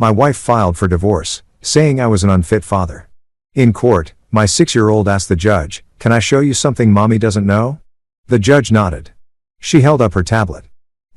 My wife filed for divorce, saying I was an unfit father. In court, my 6-year-old asked the judge, "Can I show you something mommy doesn't know?" The judge nodded. She held up her tablet.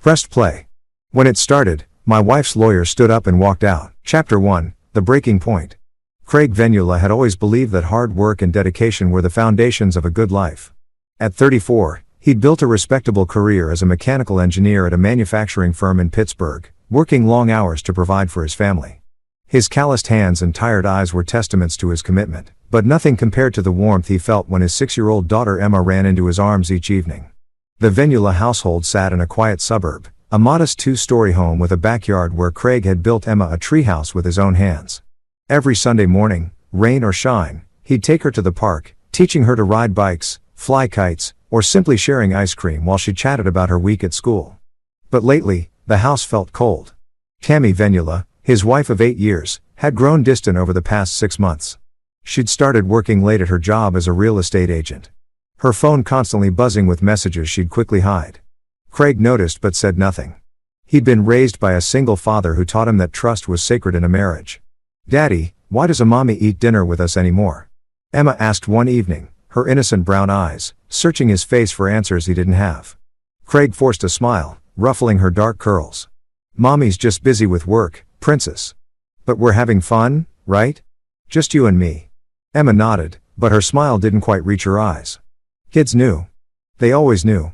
Pressed play. When it started, my wife's lawyer stood up and walked out. Chapter 1, The Breaking Point. Craig Venula had always believed that hard work and dedication were the foundations of a good life. At 34, he'd built a respectable career as a mechanical engineer at a manufacturing firm in Pittsburgh, working long hours to provide for his family. His calloused hands and tired eyes were testaments to his commitment, but nothing compared to the warmth he felt when his 6-year-old daughter Emma ran into his arms each evening. The Venula household sat in a quiet suburb, a modest 2-story home with a backyard where Craig had built Emma a treehouse with his own hands. Every Sunday morning, rain or shine, he'd take her to the park, teaching her to ride bikes, fly kites, or simply sharing ice cream while she chatted about her week at school. But lately, the house felt cold. Tammy Venula, his wife of 8 years, had grown distant over the past 6 months. She'd started working late at her job as a real estate agent. Her phone constantly buzzing with messages she'd quickly hide. Craig noticed but said nothing. He'd been raised by a single father who taught him that trust was sacred in a marriage. "Daddy, why does a mommy eat dinner with us anymore?" Emma asked one evening, her innocent brown eyes searching his face for answers he didn't have. Craig forced a smile, ruffling her dark curls. "Mommy's just busy with work, princess. But we're having fun, right? Just you and me." Emma nodded, but her smile didn't quite reach her eyes. Kids knew. They always knew.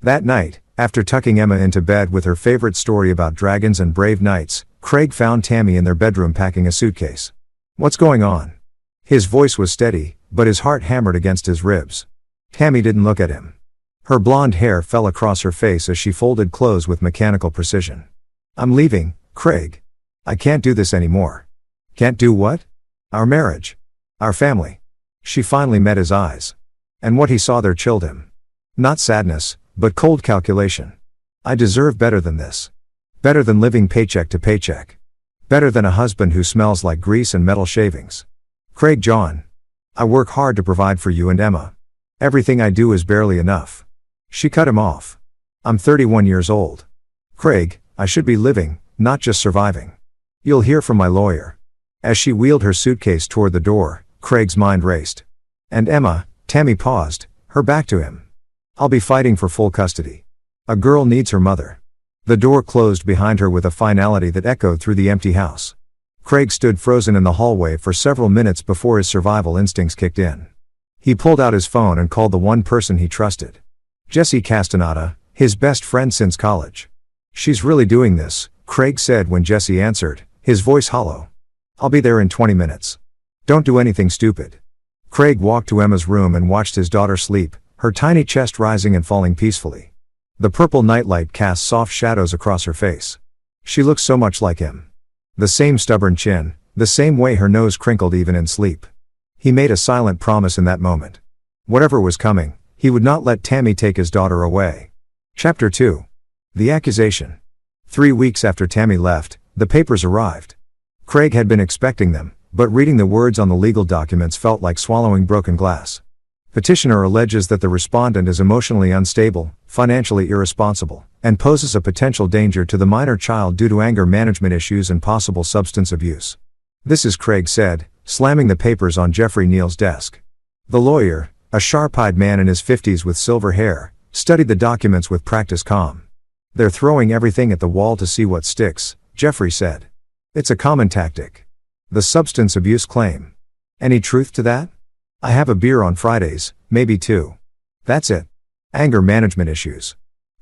That night, after tucking Emma into bed with her favorite story about dragons and brave knights, Craig found Tammy in their bedroom packing a suitcase. "What's going on?" His voice was steady, but his heart hammered against his ribs. Tammy didn't look at him. Her blonde hair fell across her face as she folded clothes with mechanical precision. "I'm leaving, Craig. I can't do this anymore." "Can't do what?" "Our marriage. Our family." She finally met his eyes. And what he saw there chilled him. Not sadness, but cold calculation. "I deserve better than this. Better than living paycheck to paycheck. Better than a husband who smells like grease and metal shavings. Craig John. I work hard to provide for you and Emma. Everything I do is barely enough." She cut him off. "I'm 31 years old. Craig, I should be living, not just surviving. You'll hear from my lawyer." As she wheeled her suitcase toward the door, Craig's mind raced. "And Emma," Tammy paused, her back to him. "I'll be fighting for full custody. A girl needs her mother." The door closed behind her with a finality that echoed through the empty house. Craig stood frozen in the hallway for several minutes before his survival instincts kicked in. He pulled out his phone and called the one person he trusted. Jessie Castaneda, his best friend since college. "She's really doing this," Craig said when Jessie answered, his voice hollow. "I'll be there in 20 minutes. Don't do anything stupid." Craig walked to Emma's room and watched his daughter sleep, her tiny chest rising and falling peacefully. The purple nightlight cast soft shadows across her face. She looked so much like him. The same stubborn chin, the same way her nose crinkled even in sleep. He made a silent promise in that moment. Whatever was coming, he would not let Tammy take his daughter away. Chapter 2. The Accusation. 3 weeks after Tammy left, the papers arrived. Craig had been expecting them, but reading the words on the legal documents felt like swallowing broken glass. Petitioner alleges that the respondent is emotionally unstable, financially irresponsible, and poses a potential danger to the minor child due to anger management issues and possible substance abuse. "This is," Craig said, slamming the papers on Jeffrey Neal's desk. The lawyer, a sharp-eyed man in his 50s with silver hair, studied the documents with practiced calm. "They're throwing everything at the wall to see what sticks," Jeffrey said. "It's a common tactic. The substance abuse claim. Any truth to that? I have a beer on Fridays, maybe 2. That's it. Anger management issues."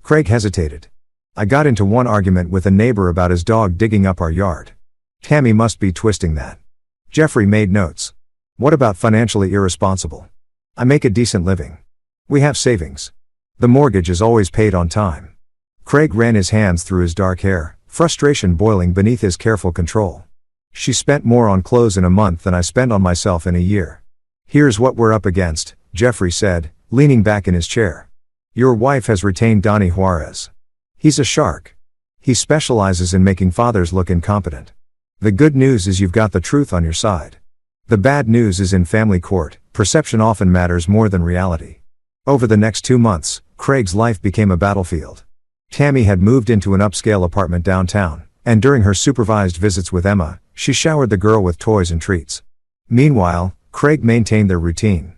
Craig hesitated. "I got into one argument with a neighbor about his dog digging up our yard." Tammy must be twisting that. Jeffrey made notes. "What about financially irresponsible? I make a decent living. We have savings. The mortgage is always paid on time." Craig ran his hands through his dark hair, frustration boiling beneath his careful control. "She spent more on clothes in a month than I spend on myself in a year. Here's what we're up against," Jeffrey said, leaning back in his chair. "Your wife has retained Donnie Juarez. He's a shark. He specializes in making fathers look incompetent. The good news is you've got the truth on your side. The bad news is in family court, perception often matters more than reality." Over the next 2 months, Craig's life became a battlefield. Tammy had moved into an upscale apartment downtown, and during her supervised visits with Emma, she showered the girl with toys and treats. Meanwhile, Craig maintained their routine.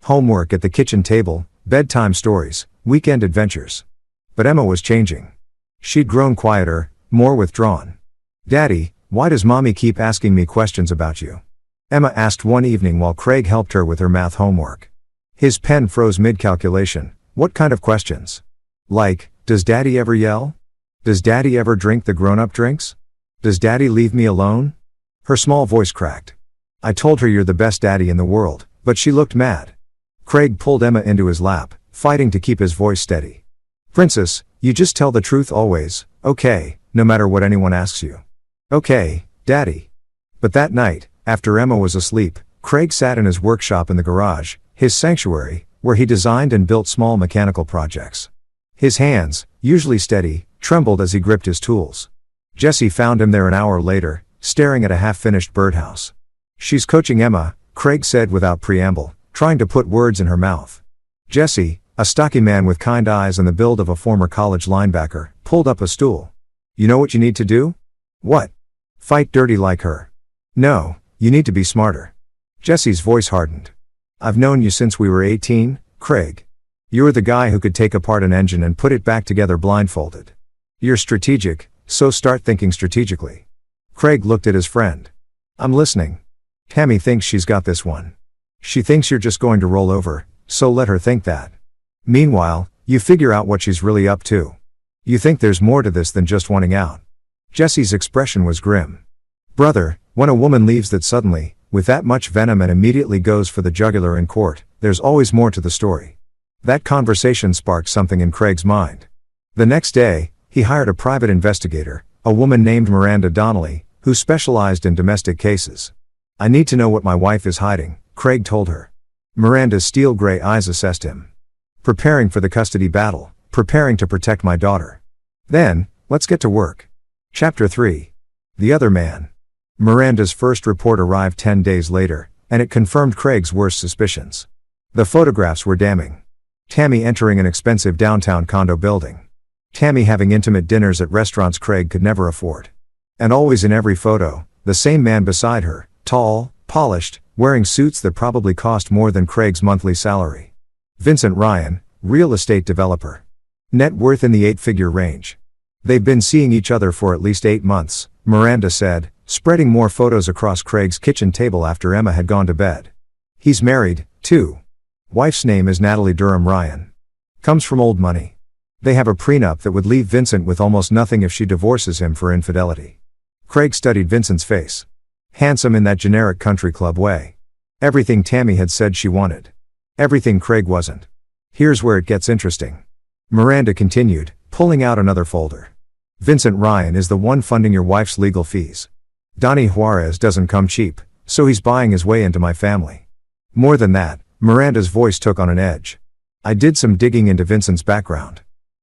Homework at the kitchen table, bedtime stories, weekend adventures. But Emma was changing. She'd grown quieter, more withdrawn. "Daddy, why does Mommy keep asking me questions about you?" Emma asked one evening while Craig helped her with her math homework. His pen froze mid-calculation. "What kind of questions? Like, does Daddy ever yell? Does Daddy ever drink the grown-up drinks? Does Daddy leave me alone?" Her small voice cracked. "I told her you're the best daddy in the world, but she looked mad." Craig pulled Emma into his lap, fighting to keep his voice steady. "Princess, you just tell the truth always, okay, no matter what anyone asks you." "Okay, Daddy." But that night, after Emma was asleep, Craig sat in his workshop in the garage, his sanctuary, where he designed and built small mechanical projects. His hands, usually steady, trembled as he gripped his tools. Jessie found him there an hour later, staring at a half-finished birdhouse. "She's coaching Emma," Craig said without preamble, trying to put words in her mouth. Jessie, a stocky man with kind eyes and the build of a former college linebacker, pulled up a stool. "You know what you need to do?" "What?" "Fight dirty like her." "No, you need to be smarter." Jessie's voice hardened. "I've known you since we were 18, Craig. You're the guy who could take apart an engine and put it back together blindfolded. You're strategic, so start thinking strategically." Craig looked at his friend. "I'm listening." "Tammy thinks she's got this one. She thinks you're just going to roll over, so let her think that. Meanwhile, you figure out what she's really up to. You think there's more to this than just wanting out." Jessie's expression was grim. "Brother, when a woman leaves that suddenly, with that much venom and immediately goes for the jugular in court, there's always more to the story." That conversation sparked something in Craig's mind. The next day, he hired a private investigator, a woman named Miranda Donnelly, who specialized in domestic cases. "I need to know what my wife is hiding," Craig told her. Miranda's steel-gray eyes assessed him. "Preparing for the custody battle, preparing to protect my daughter." "Then, let's get to work." Chapter 3. The Other Man. Miranda's first report arrived 10 days later, and it confirmed Craig's worst suspicions. The photographs were damning. Tammy entering an expensive downtown condo building. Tammy having intimate dinners at restaurants Craig could never afford. And always in every photo, the same man beside her, tall, polished, wearing suits that probably cost more than Craig's monthly salary. Vincent Ryan, real estate developer. Net worth in the 8-figure range. "They've been seeing each other for at least 8 months, Miranda said, spreading more photos across Craig's kitchen table after Emma had gone to bed. "He's married, too. Wife's name is Natalie Durham Ryan. Comes from old money. They have a prenup that would leave Vincent with almost nothing if she divorces him for infidelity." Craig studied Vincent's face. Handsome in that generic country club way. Everything Tammy had said she wanted. Everything Craig wasn't. "Here's where it gets interesting," Miranda continued, pulling out another folder. "Vincent Ryan is the one funding your wife's legal fees. Donnie Juarez doesn't come cheap, so he's buying his way into my family. More than that," Miranda's voice took on an edge. "I did some digging into Vincent's background.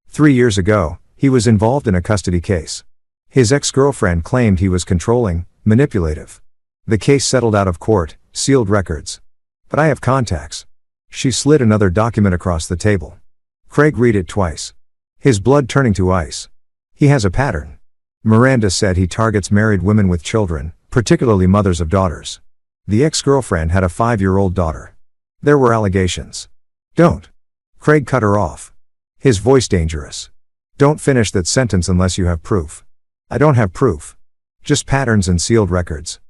3 years ago, he was involved in a custody case. His ex-girlfriend claimed he was controlling, manipulative. The case settled out of court, sealed records. But I have contacts." She slid another document across the table. Craig read it twice. His blood turning to ice. "He has a pattern." Miranda said he targets married women with children, particularly mothers of daughters. The ex-girlfriend had a 5-year-old daughter. There were allegations. "Don't." Craig cut her off. His voice dangerous. "Don't finish that sentence unless you have proof." "I don't have proof. Just patterns and sealed records."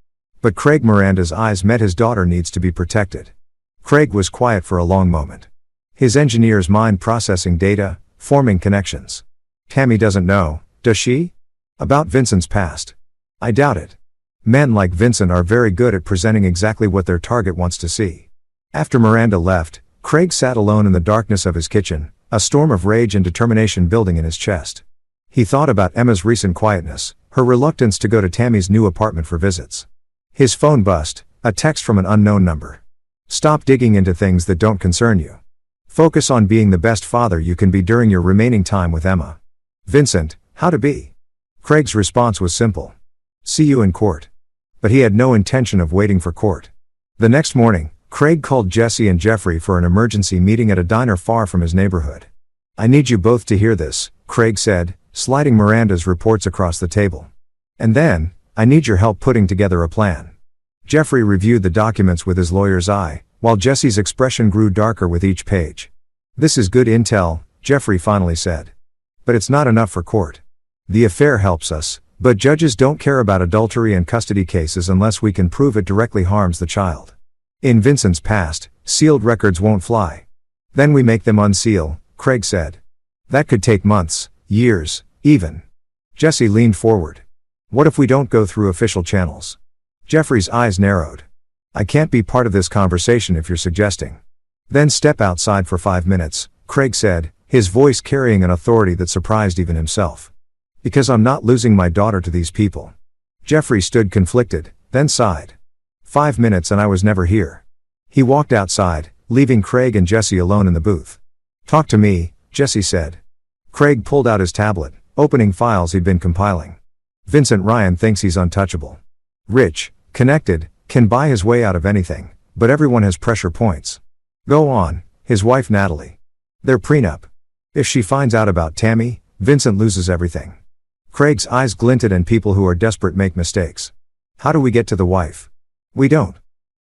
"But Craig," Miranda's eyes met. "His daughter needs to be protected." Craig was quiet for a long moment. His engineer's mind processing data, forming connections. "Tammy doesn't know, does she? About Vincent's past?" "I doubt it. Men like Vincent are very good at presenting exactly what their target wants to see." After Miranda left, Craig sat alone in the darkness of his kitchen, a storm of rage and determination building in his chest. He thought about Emma's recent quietness, her reluctance to go to Tammy's new apartment for visits. His phone buzzed, a text from an unknown number. "Stop digging into things that don't concern you. Focus on being the best father you can be during your remaining time with Emma. Vincent, how to be." Craig's response was simple. "See you in court." But he had no intention of waiting for court. The next morning, Craig called Jessie and Jeffrey for an emergency meeting at a diner far from his neighborhood. "I need you both to hear this," Craig said, sliding Miranda's reports across the table. And then, I need your help putting together a plan. Jeffrey reviewed the documents with his lawyer's eye, while Jesse's expression grew darker with each page. This is good intel, Jeffrey finally said. But it's not enough for court. The affair helps us, but judges don't care about adultery and custody cases unless we can prove it directly harms the child. In Vincent's past, sealed records won't fly. Then we make them unseal, Craig said. That could take months, years, even. Jesse leaned forward. What if we don't go through official channels? Jeffrey's eyes narrowed. I can't be part of this conversation if you're suggesting. Then step outside for 5 minutes, Craig said, his voice carrying an authority that surprised even himself. Because I'm not losing my daughter to these people. Jeffrey stood conflicted, then sighed. 5 minutes and I was never here. He walked outside, leaving Craig and Jesse alone in the booth. Talk to me, Jesse said. Craig pulled out his tablet, opening files he'd been compiling. Vincent Ryan thinks he's untouchable. Rich, connected, can buy his way out of anything, but everyone has pressure points. Go on, his wife Natalie. Their prenup. If she finds out about Tammy, Vincent loses everything. Craig's eyes glinted and people who are desperate make mistakes. How do we get to the wife? We don't.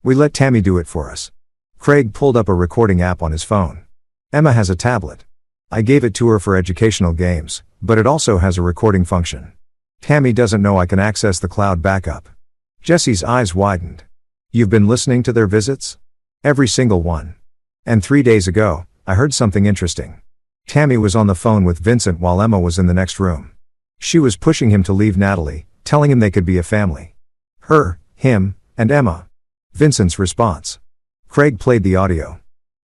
We let Tammy do it for us. Craig pulled up a recording app on his phone. Emma has a tablet. I gave it to her for educational games, but it also has a recording function. Tammy doesn't know I can access the cloud backup. Jesse's eyes widened. You've been listening to their visits? Every single one. And 3 days ago, I heard something interesting. Tammy was on the phone with Vincent while Emma was in the next room. She was pushing him to leave Natalie, telling him they could be a family. Her, him, and Emma. Vincent's response. Craig played the audio.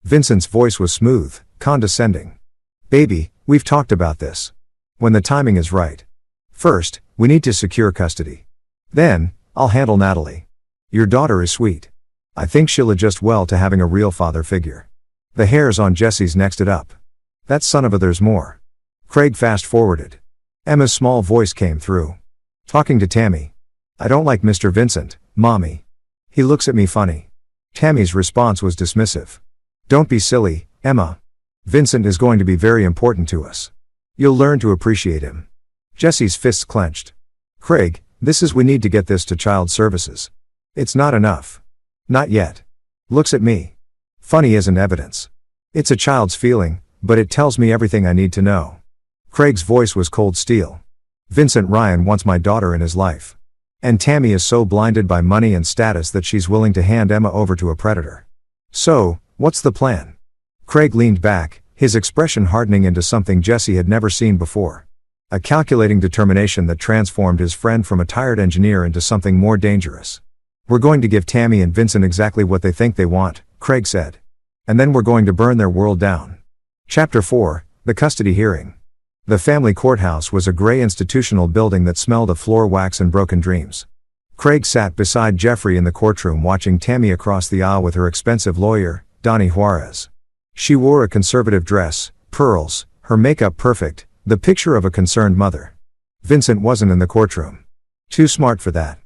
Vincent's voice was smooth, condescending. Baby, we've talked about this. When the timing is right. First, we need to secure custody. Then, I'll handle Natalie. Your daughter is sweet. I think she'll adjust well to having a real father figure. The hairs on Jesse's neck stood up. That son of a there's more. Craig fast-forwarded. Emma's small voice came through. Talking to Tammy. I don't like Mr. Vincent, Mommy. He looks at me funny. Tammy's response was dismissive. Don't be silly, Emma. Vincent is going to be very important to us. You'll learn to appreciate him. Jesse's fists clenched. Craig, we need to get this to child services. It's not enough. Not yet. Looks at me. Funny isn't evidence. It's a child's feeling, but it tells me everything I need to know. Craig's voice was cold steel. Vincent Ryan wants my daughter in his life. And Tammy is so blinded by money and status that she's willing to hand Emma over to a predator. So, what's the plan? Craig leaned back, his expression hardening into something Jesse had never seen before. A calculating determination that transformed his friend from a tired engineer into something more dangerous. We're going to give Tammy and Vincent exactly what they think they want, Craig said. And then we're going to burn their world down. Chapter 4, The Custody Hearing. The family courthouse was a gray institutional building that smelled of floor wax and broken dreams. Craig sat beside Jeffrey in the courtroom watching Tammy across the aisle with her expensive lawyer, Donnie Juarez. She wore a conservative dress, pearls, her makeup perfect, the picture of a concerned mother. Vincent wasn't in the courtroom. Too smart for that.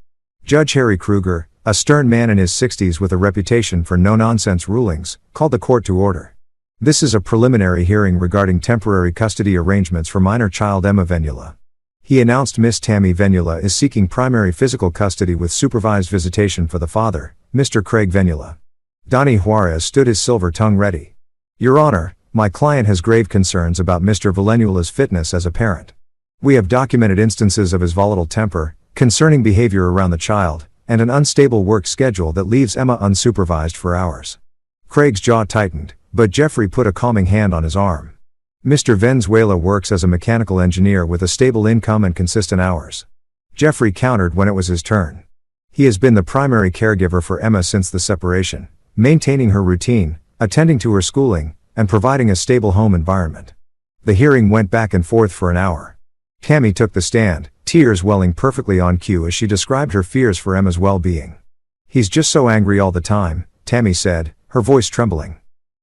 Judge Harry Kruger, a stern man in his 60s with a reputation for no-nonsense rulings, called the court to order. This is a preliminary hearing regarding temporary custody arrangements for minor child Emma Venula. He announced Miss Tammy Venula is seeking primary physical custody with supervised visitation for the father, Mr. Craig Venula. Donnie Juarez stood his silver tongue ready. Your Honor, my client has grave concerns about Mr. Venula's fitness as a parent. We have documented instances of his volatile temper, concerning behavior around the child, and an unstable work schedule that leaves Emma unsupervised for hours. Craig's jaw tightened, but Jeffrey put a calming hand on his arm. Mr. Venezuela works as a mechanical engineer with a stable income and consistent hours. Jeffrey countered when it was his turn. He has been the primary caregiver for Emma since the separation, maintaining her routine, attending to her schooling, and providing a stable home environment. The hearing went back and forth for an hour. Tammy took the stand, tears welling perfectly on cue as she described her fears for Emma's well-being. He's just so angry all the time, Tammy said, her voice trembling.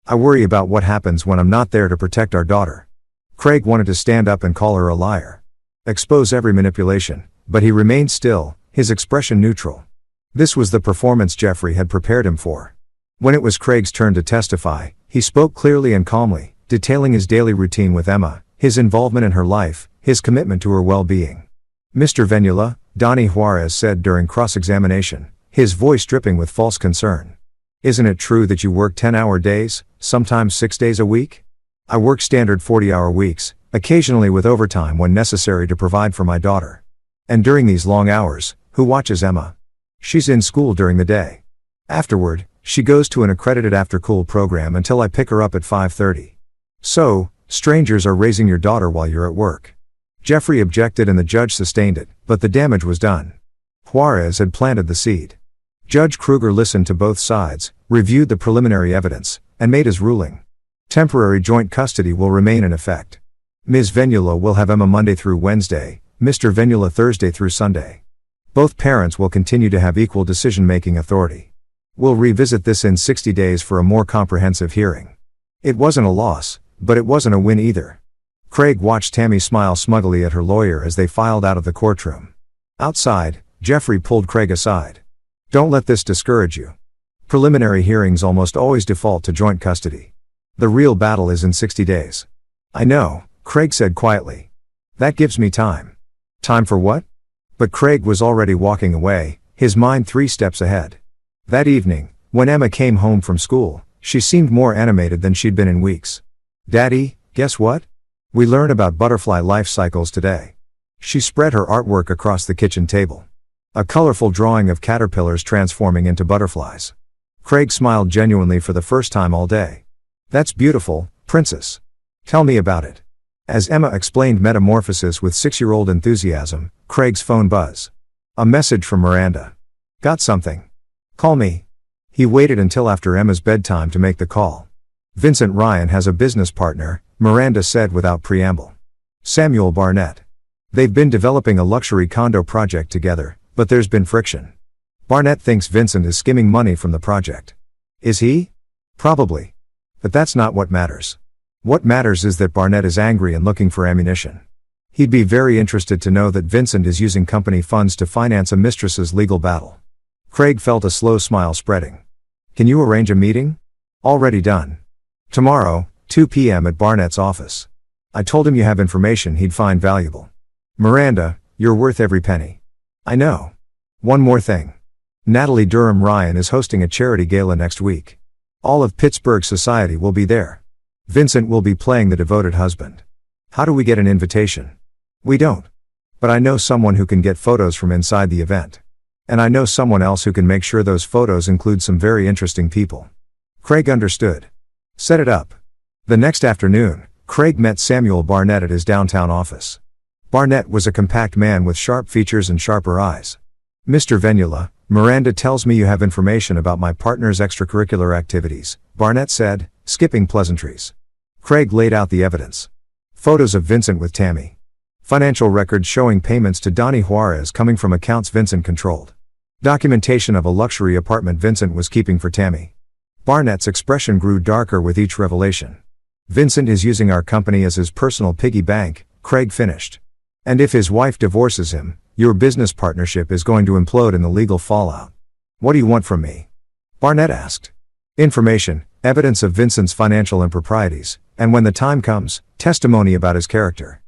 I worry about what happens when I'm not there to protect our daughter. Craig wanted to stand up and call her a liar. Expose every manipulation, but he remained still, his expression neutral. This was the performance Jeffrey had prepared him for. When it was Craig's turn to testify, he spoke clearly and calmly, detailing his daily routine with Emma, his involvement in her life, his commitment to her well-being. Mr. Venula, Donnie Juarez said during cross-examination, his voice dripping with false concern. Isn't it true that you work 10-hour days, sometimes 6 days a week? I work standard 40-hour weeks, occasionally with overtime when necessary to provide for my daughter. And during these long hours, who watches Emma? She's in school during the day. Afterward, she goes to an accredited after-school program until I pick her up at 5:30. So, strangers are raising your daughter while you're at work. Jeffrey objected and the judge sustained it, but the damage was done. Juarez had planted the seed. Judge Kruger listened to both sides, reviewed the preliminary evidence, and made his ruling. Temporary joint custody will remain in effect. Ms. Venula will have Emma Monday through Wednesday, Mr. Venula Thursday through Sunday. Both parents will continue to have equal decision-making authority. We'll revisit this in 60 days for a more comprehensive hearing. It wasn't a loss, but it wasn't a win either. Craig watched Tammy smile smugly at her lawyer as they filed out of the courtroom. Outside, Jeffrey pulled Craig aside. Don't let this discourage you. Preliminary hearings almost always default to joint custody. The real battle is in 60 days. I know, Craig said quietly. That gives me time. Time for what? But Craig was already walking away, his mind 3 steps ahead. That evening, when Emma came home from school, she seemed more animated than she'd been in weeks. Daddy, guess what? We learned about butterfly life cycles today. She spread her artwork across the kitchen table. A colorful drawing of caterpillars transforming into butterflies. Craig smiled genuinely for the first time all day. That's beautiful, Princess. Tell me about it. As Emma explained metamorphosis with 6-year-old enthusiasm, Craig's phone buzzed. A message from Miranda. Got something. Call me. He waited until after Emma's bedtime to make the call. Vincent Ryan has a business partner, Miranda said without preamble. Samuel Barnett. They've been developing a luxury condo project together, but there's been friction. Barnett thinks Vincent is skimming money from the project. Is he? Probably. But that's not what matters. What matters is that Barnett is angry and looking for ammunition. He'd be very interested to know that Vincent is using company funds to finance a mistress's legal battle. Craig felt a slow smile spreading. Can you arrange a meeting? Already done. Tomorrow, 2 p.m. at Barnett's office. I told him you have information he'd find valuable. Miranda, you're worth every penny. I know. One more thing. Natalie Durham Ryan is hosting a charity gala next week. All of Pittsburgh society will be there. Vincent will be playing the devoted husband. How do we get an invitation? We don't. But I know someone who can get photos from inside the event. And I know someone else who can make sure those photos include some very interesting people. Craig understood. Set it up. The next afternoon, Craig met Samuel Barnett at his downtown office. Barnett was a compact man with sharp features and sharper eyes. Mr. Venula, Miranda tells me you have information about my partner's extracurricular activities, Barnett said, skipping pleasantries. Craig laid out the evidence. Photos of Vincent with Tammy. Financial records showing payments to Donnie Juarez coming from accounts Vincent controlled. Documentation of a luxury apartment Vincent was keeping for Tammy. Barnett's expression grew darker with each revelation. Vincent is using our company as his personal piggy bank, Craig finished. And if his wife divorces him, your business partnership is going to implode in the legal fallout. What do you want from me? Barnett asked. Information, evidence of Vincent's financial improprieties, and when the time comes, testimony about his character.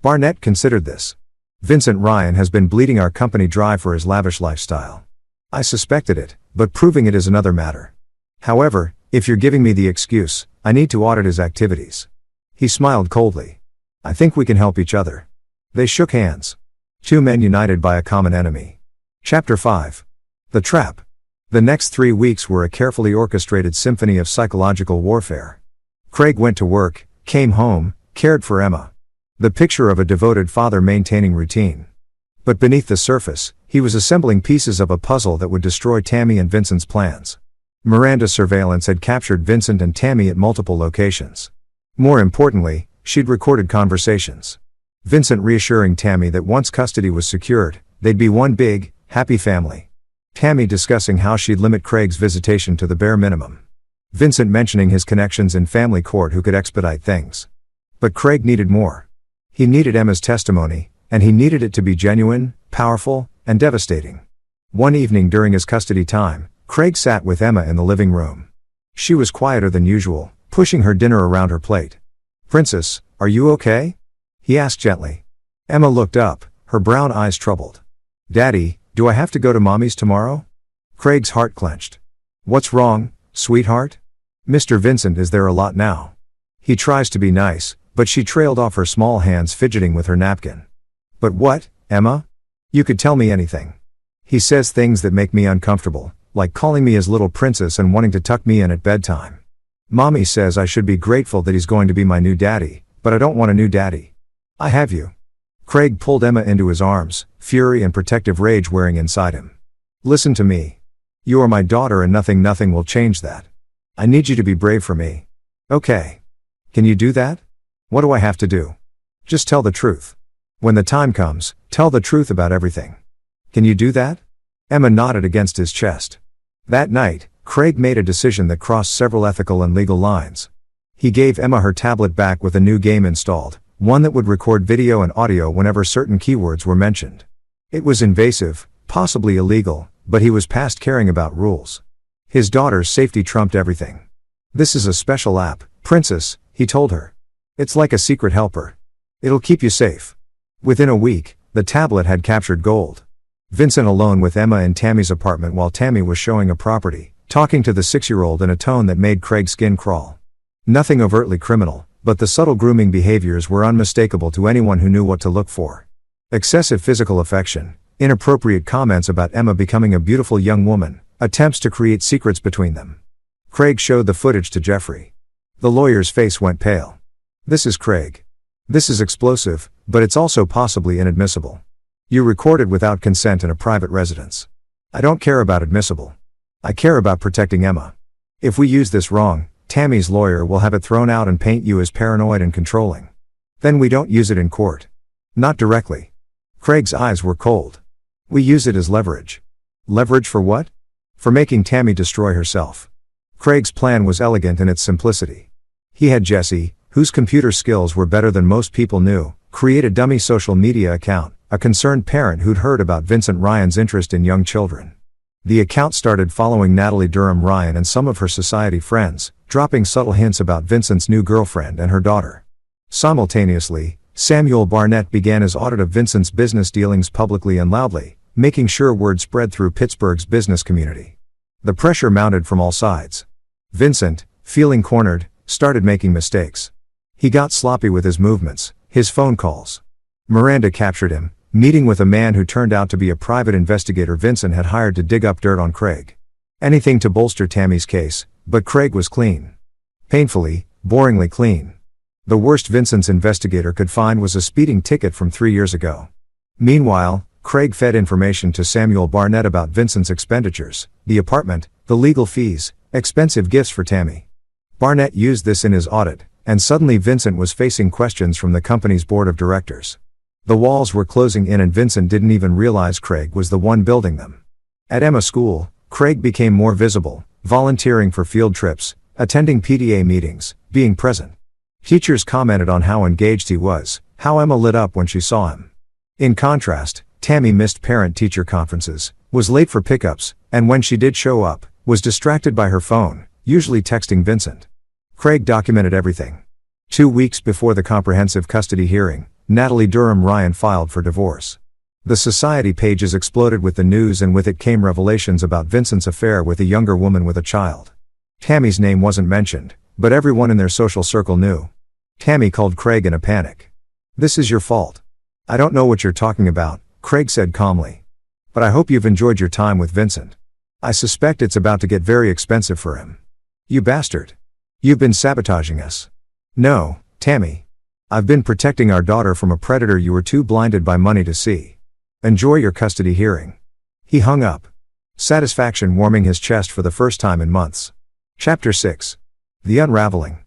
Barnett considered this. Vincent Ryan has been bleeding our company dry for his lavish lifestyle. I suspected it, but proving it is another matter. However, if you're giving me the excuse, I need to audit his activities. He smiled coldly. I think we can help each other. They shook hands. Two men united by a common enemy. Chapter 5. The Trap. The next 3 weeks were a carefully orchestrated symphony of psychological warfare. Craig went to work, came home, cared for Emma. The picture of a devoted father maintaining routine. But beneath the surface, he was assembling pieces of a puzzle that would destroy Tammy and Vincent's plans. Miranda's surveillance had captured Vincent and Tammy at multiple locations. More importantly, she'd recorded conversations. Vincent reassuring Tammy that once custody was secured, they'd be one big, happy family. Tammy discussing how she'd limit Craig's visitation to the bare minimum. Vincent mentioning his connections in family court who could expedite things. But Craig needed more. He needed Emma's testimony, and he needed it to be genuine, powerful, and devastating. One evening during his custody time, Craig sat with Emma in the living room. She was quieter than usual, pushing her dinner around her plate. "Princess, are you okay?" he asked gently. Emma looked up, her brown eyes troubled. Daddy, do I have to go to Mommy's tomorrow? Craig's heart clenched. What's wrong, sweetheart? Mr. Vincent is there a lot now. He tries to be nice, but she trailed off, her small hands fidgeting with her napkin. But what, Emma? You could tell me anything. He says things that make me uncomfortable, like calling me his little princess and wanting to tuck me in at bedtime. Mommy says I should be grateful that he's going to be my new daddy, but I don't want a new daddy. I have you. Craig pulled Emma into his arms, fury and protective rage wearing inside him. Listen to me. You are my daughter and nothing will change that. I need you to be brave for me. Okay. Can you do that? What do I have to do? Just tell the truth. When the time comes, tell the truth about everything. Can you do that? Emma nodded against his chest. That night, Craig made a decision that crossed several ethical and legal lines. He gave Emma her tablet back with a new game installed, one that would record video and audio whenever certain keywords were mentioned. It was invasive, possibly illegal, but he was past caring about rules. His daughter's safety trumped everything. This is a special app, Princess, he told her. It's like a secret helper. It'll keep you safe. Within a week, the tablet had captured gold. Vincent alone with Emma in Tammy's apartment while Tammy was showing a property, talking to the 6-year-old in a tone that made Craig's skin crawl. Nothing overtly criminal, but the subtle grooming behaviors were unmistakable to anyone who knew what to look for. Excessive physical affection, inappropriate comments about Emma becoming a beautiful young woman, attempts to create secrets between them. Craig showed the footage to Jeffrey. The lawyer's face went pale. This is Craig. This is explosive, but it's also possibly inadmissible. You recorded without consent in a private residence. I don't care about admissible. I care about protecting Emma. If we use this wrong, Tammy's lawyer will have it thrown out and paint you as paranoid and controlling. Then we don't use it in court. Not directly. Craig's eyes were cold. We use it as leverage. Leverage for what? For making Tammy destroy herself. Craig's plan was elegant in its simplicity. He had Jessie, whose computer skills were better than most people knew, create a dummy social media account, a concerned parent who'd heard about Vincent Ryan's interest in young children. The account started following Natalie Durham Ryan and some of her society friends, dropping subtle hints about Vincent's new girlfriend and her daughter. Simultaneously, Samuel Barnett began his audit of Vincent's business dealings publicly and loudly, making sure word spread through Pittsburgh's business community. The pressure mounted from all sides. Vincent, feeling cornered, started making mistakes. He got sloppy with his movements, his phone calls. Miranda captured him, meeting with a man who turned out to be a private investigator Vincent had hired to dig up dirt on Craig. Anything to bolster Tammy's case, but Craig was clean. Painfully, boringly clean. The worst Vincent's investigator could find was a speeding ticket from 3 years ago. Meanwhile, Craig fed information to Samuel Barnett about Vincent's expenditures, the apartment, the legal fees, expensive gifts for Tammy. Barnett used this in his audit, and suddenly Vincent was facing questions from the company's board of directors. The walls were closing in and Vincent didn't even realize Craig was the one building them. At Emma School, Craig became more visible, volunteering for field trips, attending PTA meetings, being present. Teachers commented on how engaged he was, how Emma lit up when she saw him. In contrast, Tammy missed parent-teacher conferences, was late for pickups, and when she did show up, was distracted by her phone, usually texting Vincent. Craig documented everything. 2 weeks before the comprehensive custody hearing, Natalie Durham Ryan filed for divorce. The society pages exploded with the news, and with it came revelations about Vincent's affair with a younger woman with a child. Tammy's name wasn't mentioned, but everyone in their social circle knew. Tammy called Craig in a panic. "This is your fault. I don't know what you're talking about," Craig said calmly. "But I hope you've enjoyed your time with Vincent. I suspect it's about to get very expensive for him. You bastard. You've been sabotaging us." "No, Tammy. I've been protecting our daughter from a predator you were too blinded by money to see. Enjoy your custody hearing." He hung up. Satisfaction warming his chest for the first time in months. Chapter 6. The Unraveling.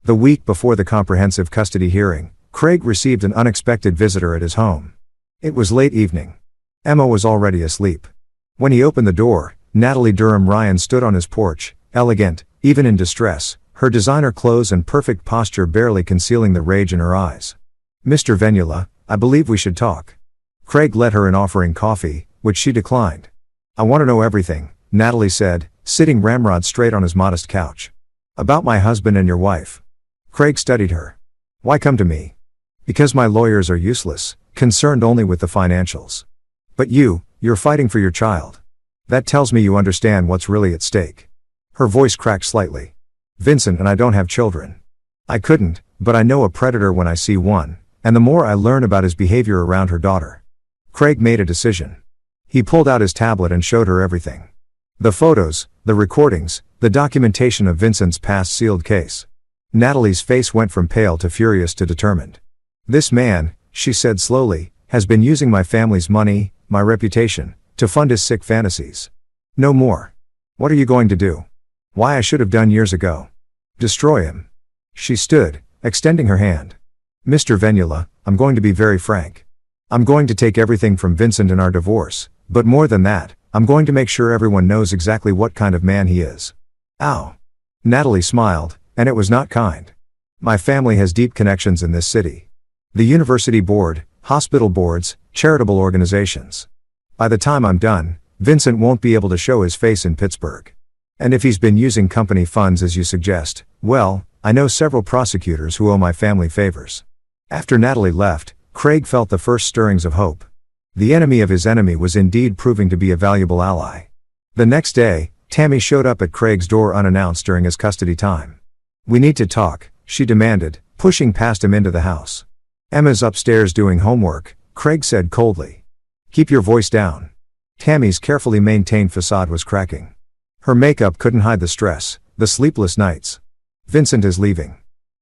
The week before the comprehensive custody hearing, Craig received an unexpected visitor at his home. It was late evening. Emma was already asleep. When he opened the door, Natalie Durham Ryan stood on his porch, elegant, even in distress, her designer clothes and perfect posture barely concealing the rage in her eyes. "Mr. Venula, I believe we should talk." Craig led her in offering coffee, which she declined. "I want to know everything," Natalie said, sitting ramrod straight on his modest couch. "About my husband and your wife." Craig studied her. "Why come to me?" "Because my lawyers are useless, concerned only with the financials. But you, You're fighting for your child. That tells me you understand what's really at stake. Her voice cracked slightly. Vincent and I don't have children. I couldn't, but I know a predator when I see one, and the more I learn about his behavior around her daughter. Craig made a decision. He pulled out his tablet and showed her everything. The photos, the recordings, the documentation of Vincent's past sealed case. Natalie's face went from pale to furious to determined. This man, she said slowly, has been using my family's money, my reputation, to fund his sick fantasies. No more. What are you going to do? Why I should have done years ago. Destroy him. She stood, extending her hand. Mr. Venula, I'm going to be very frank. I'm going to take everything from Vincent in our divorce, but more than that, I'm going to make sure everyone knows exactly what kind of man he is. Ow. Natalie smiled, and it was not kind. My family has deep connections in this city. The university board, hospital boards, charitable organizations. By the time I'm done, Vincent won't be able to show his face in Pittsburgh. And if he's been using company funds as you suggest, well, I know several prosecutors who owe my family favors. After Natalie left, Craig felt the first stirrings of hope. The enemy of his enemy was indeed proving to be a valuable ally. The next day, Tammy showed up at Craig's door unannounced during his custody time. We need to talk, she demanded, pushing past him into the house. Emma's upstairs doing homework, Craig said coldly. Keep your voice down. Tammy's carefully maintained facade was cracking. Her makeup couldn't hide the stress, the sleepless nights. Vincent is leaving.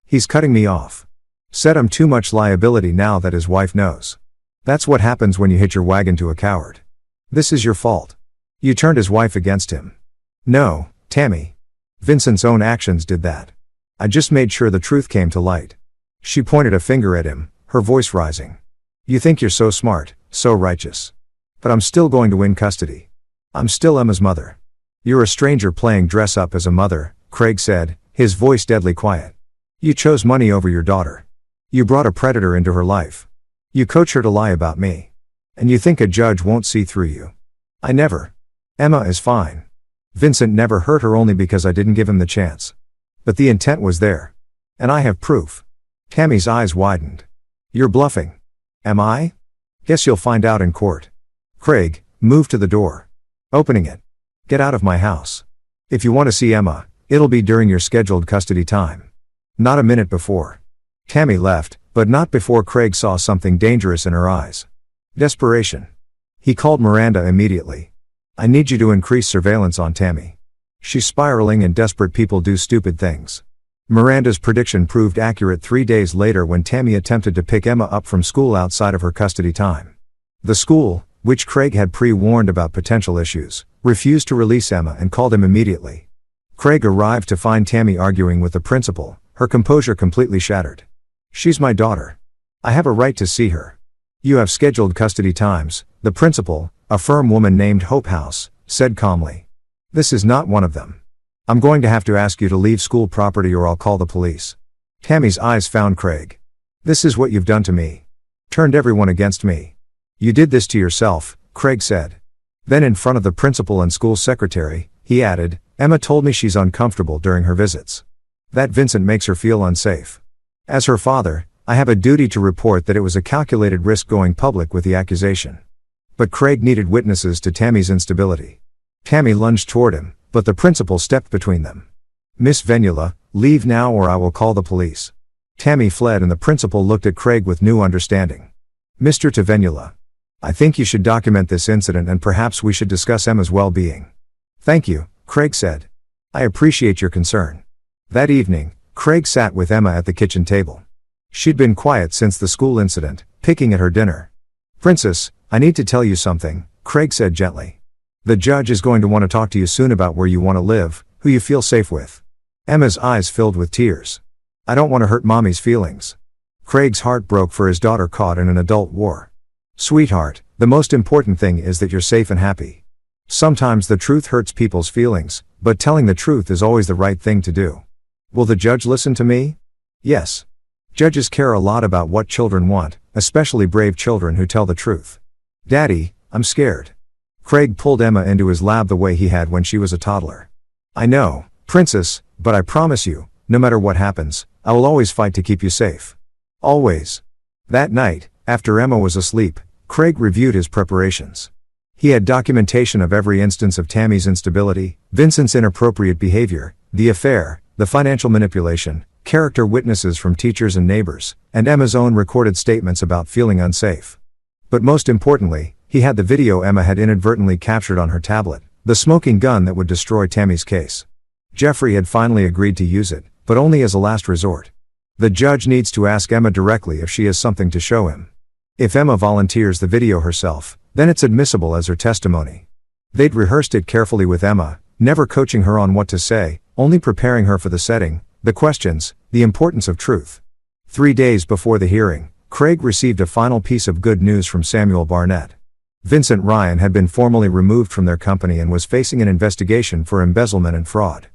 He's cutting me off. Said I'm too much liability now that his wife knows. That's what happens when you hitch your wagon to a coward. This is your fault. You turned his wife against him. No, Tammy. Vincent's own actions did that. I just made sure the truth came to light. She pointed a finger at him, her voice rising. You think you're so smart, so righteous. But I'm still going to win custody. I'm still Emma's mother. You're a stranger playing dress up as a mother, Craig said, his voice deadly quiet. You chose money over your daughter. You brought a predator into her life. You coach her to lie about me. And you think a judge won't see through you. I never. Emma is fine. Vincent never hurt her only because I didn't give him the chance. But the intent was there. And I have proof. Tammy's eyes widened. You're bluffing. Am I? Guess you'll find out in court. Craig moved to the door. Opening it. Get out of my house. If you want to see Emma, it'll be during your scheduled custody time. Not a minute before. Tammy left, but not before Craig saw something dangerous in her eyes. Desperation. He called Miranda immediately. I need you to increase surveillance on Tammy. She's spiraling and desperate people do stupid things. Miranda's prediction proved accurate 3 days later when Tammy attempted to pick Emma up from school outside of her custody time. The school, which Craig had pre-warned about potential issues, refused to release Emma and called him immediately. Craig arrived to find Tammy arguing with the principal, her composure completely shattered. She's my daughter. I have a right to see her. You have scheduled custody times, the principal, a firm woman named Hope House, said calmly. This is not one of them. I'm going to have to ask you to leave school property or I'll call the police. Tammy's eyes found Craig. This is what you've done to me. Turned everyone against me. You did this to yourself, Craig said. Then in front of the principal and school secretary, he added, Emma told me she's uncomfortable during her visits. That Vincent makes her feel unsafe. As her father, I have a duty to report that it was a calculated risk going public with the accusation. But Craig needed witnesses to Tammy's instability. Tammy lunged toward him, but the principal stepped between them. Miss Venula, leave now or I will call the police. Tammy fled and the principal looked at Craig with new understanding. Mr. Venula. I think you should document this incident and perhaps we should discuss Emma's well-being. Thank you, Craig said. I appreciate your concern. That evening, Craig sat with Emma at the kitchen table. She'd been quiet since the school incident, picking at her dinner. Princess, I need to tell you something, Craig said gently. The judge is going to want to talk to you soon about where you want to live, who you feel safe with. Emma's eyes filled with tears. I don't want to hurt mommy's feelings. Craig's heart broke for his daughter caught in an adult war. Sweetheart, the most important thing is that you're safe and happy. Sometimes the truth hurts people's feelings, but telling the truth is always the right thing to do. Will the judge listen to me? Yes. Judges care a lot about what children want, especially brave children who tell the truth. Daddy, I'm scared. Craig pulled Emma into his lap the way he had when she was a toddler. I know, Princess, but I promise you, no matter what happens, I will always fight to keep you safe. Always. That night, after Emma was asleep, Craig reviewed his preparations. He had documentation of every instance of Tammy's instability, Vincent's inappropriate behavior, the affair, the financial manipulation, character witnesses from teachers and neighbors, and Emma's own recorded statements about feeling unsafe. But most importantly, he had the video Emma had inadvertently captured on her tablet, the smoking gun that would destroy Tammy's case. Jeffrey had finally agreed to use it, but only as a last resort. The judge needs to ask Emma directly if she has something to show him. If Emma volunteers the video herself, then it's admissible as her testimony. They'd rehearsed it carefully with Emma, never coaching her on what to say, only preparing her for the setting, the questions, the importance of truth. 3 days before the hearing, Craig received a final piece of good news from Samuel Barnett. Vincent Ryan had been formally removed from their company and was facing an investigation for embezzlement and fraud.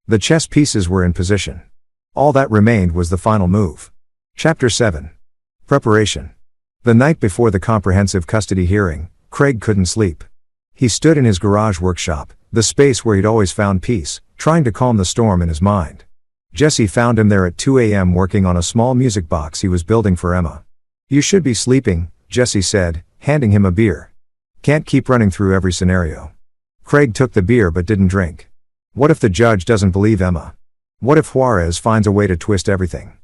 The chess pieces were in position. All that remained was the final move. Chapter 7. Preparation. The night before the comprehensive custody hearing, Craig couldn't sleep. He stood in his garage workshop, the space where he'd always found peace, trying to calm the storm in his mind. Jesse found him there at 2 a.m. working on a small music box he was building for Emma. "You should be sleeping," Jesse said, handing him a beer. "Can't keep running through every scenario." Craig took the beer but didn't drink. What if the judge doesn't believe Emma? What if Juarez finds a way to twist everything?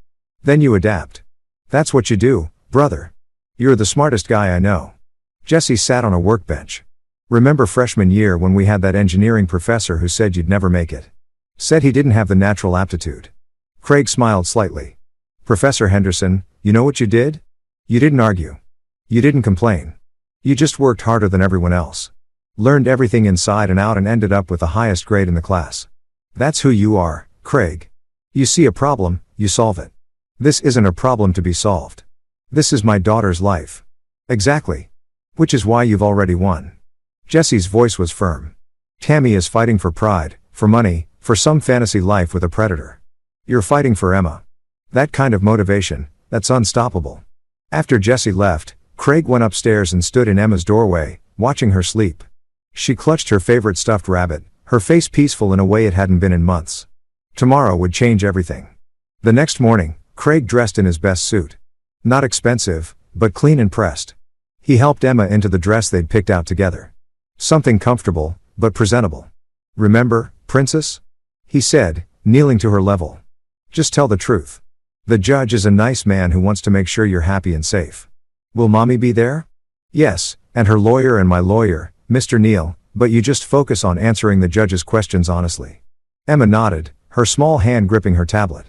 Then you adapt. That's what you do, brother. You're the smartest guy I know. Jesse sat on a workbench. Remember freshman year when we had that engineering professor who said you'd never make it? Said he didn't have the natural aptitude. Craig smiled slightly. "Professor Henderson, you know what you did? You didn't argue. You didn't complain. You just worked harder than everyone else. Learned everything inside and out and ended up with the highest grade in the class. That's who you are, Craig. You see a problem, you solve it. This isn't a problem to be solved. This is my daughter's life." "Exactly. Which is why you've already won." Jesse's voice was firm. "Tammy is fighting for pride, for money, for some fantasy life with a predator. You're fighting for Emma. That kind of motivation, that's unstoppable." After Jesse left, Craig went upstairs and stood in Emma's doorway, watching her sleep. She clutched her favorite stuffed rabbit, her face peaceful in a way it hadn't been in months. Tomorrow would change everything. The next morning, Craig dressed in his best suit. Not expensive, but clean and pressed. He helped Emma into the dress they'd picked out together. Something comfortable, but presentable. "Remember, princess?" he said, kneeling to her level. "Just tell the truth. The judge is a nice man who wants to make sure you're happy and safe. Will mommy be there?" "Yes, and her lawyer and my lawyer, Mr. Neal, but you just focus on answering the judge's questions honestly." Emma nodded, her small hand gripping her tablet.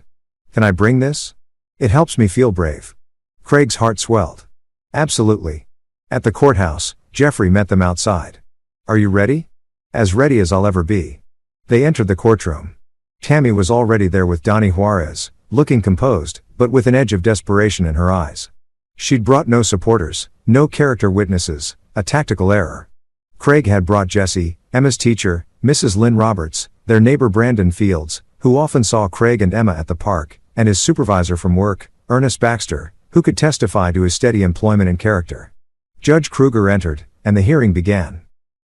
"Can I bring this? It helps me feel brave." Craig's heart swelled. "Absolutely." At the courthouse, Jeffrey met them outside. "Are you ready?" "As ready as I'll ever be." They entered the courtroom. Tammy was already there with Donnie Juarez, looking composed, but with an edge of desperation in her eyes. She'd brought no supporters, no character witnesses, a tactical error. Craig had brought Jesse, Emma's teacher, Mrs. Lynn Roberts, their neighbor Brandon Fields, who often saw Craig and Emma at the park, and his supervisor from work, Ernest Baxter, who could testify to his steady employment and character. Judge Kruger entered, and the hearing began.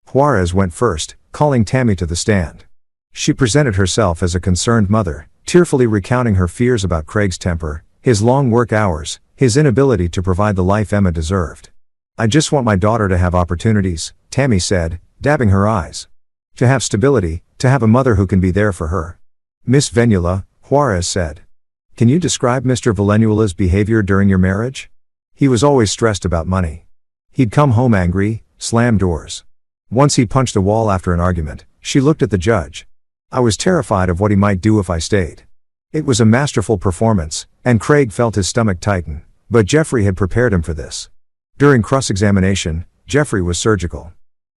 Juarez went first, calling Tammy to the stand. She presented herself as a concerned mother, tearfully recounting her fears about Craig's temper, his long work hours, his inability to provide the life Emma deserved. "I just want my daughter to have opportunities," Tammy said, dabbing her eyes. "To have stability, to have a mother who can be there for her." "Miss Venula," Juarez said. "Can you describe Mr. Villanuela's behavior during your marriage?" "He was always stressed about money. He'd come home angry, slam doors. Once he punched a wall after an argument." She looked at the judge. "I was terrified of what he might do if I stayed." It was a masterful performance, and Craig felt his stomach tighten, but Jeffrey had prepared him for this. During cross-examination, Jeffrey was surgical.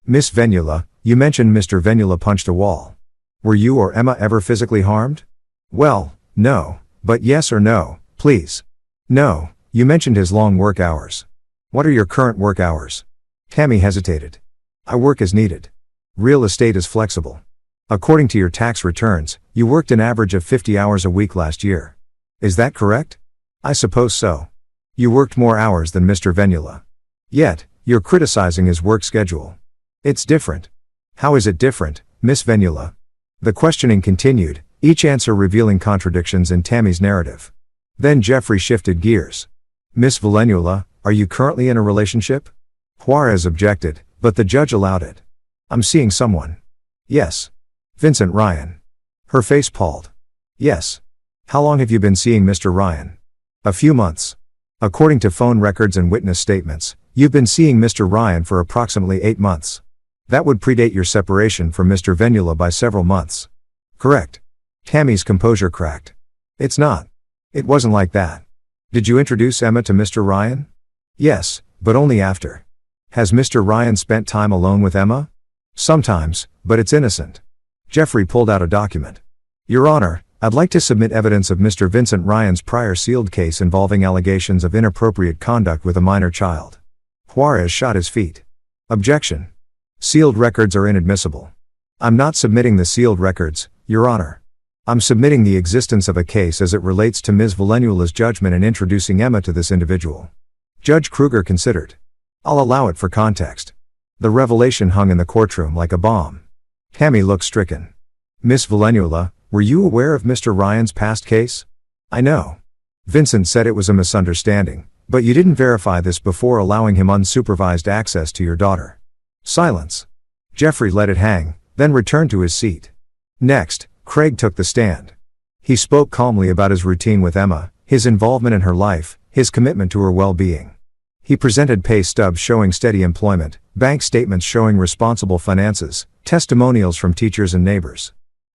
"Miss Venula, you mentioned Mr. Venula punched a wall. Were you or Emma ever physically harmed?" "Well, no, but yes or no, please." "No, you mentioned his long work hours. What are your current work hours?" Tammy hesitated. "I work as needed. Real estate is flexible. According to your tax returns, you worked an average of 50 hours a week last year. Is that correct?" "I suppose so. You worked more hours than Mr. Venula. Yet, you're criticizing his work schedule. It's different." "How is it different, Miss Venula?" The questioning continued, each answer revealing contradictions in Tammy's narrative. Then Jeffrey shifted gears. "Miss Villanuela, are you currently in a relationship?" Juarez objected, But the judge allowed it. I'm seeing someone. Yes. Vincent Ryan. Her face palled. Yes. How long have you been seeing Mr. Ryan? A few months. According to phone records and witness statements, you've been seeing Mr. Ryan for approximately 8 months. That would predate your separation from Mr. Venula by several months. Correct. Tammy's composure cracked. It's not. It wasn't like that. Did you introduce Emma to Mr. Ryan? Yes, but only after. Has Mr. Ryan spent time alone with Emma? Sometimes, but it's innocent. Jeffrey pulled out a document. Your Honor, I'd like to submit evidence of Mr. Vincent Ryan's prior sealed case involving allegations of inappropriate conduct with a minor child. Juarez shot his feet. Objection. Sealed records are inadmissible. I'm not submitting the sealed records, Your Honor. I'm submitting the existence of a case as it relates to Ms. Valenula's judgment in introducing Emma to this individual. Judge Kruger considered. I'll allow it for context. The revelation hung in the courtroom like a bomb. Tammy looked stricken. Miss Valenula, were you aware of Mr. Ryan's past case? I know. Vincent said it was a misunderstanding, but you didn't verify this before allowing him unsupervised access to your daughter. Silence. Jeffrey let it hang, then returned to his seat. Next, Craig took the stand. He spoke calmly about his routine with Emma, his involvement in her life, his commitment to her well-being. He presented pay stubs showing steady employment, bank statements showing responsible finances, testimonials from teachers and neighbors.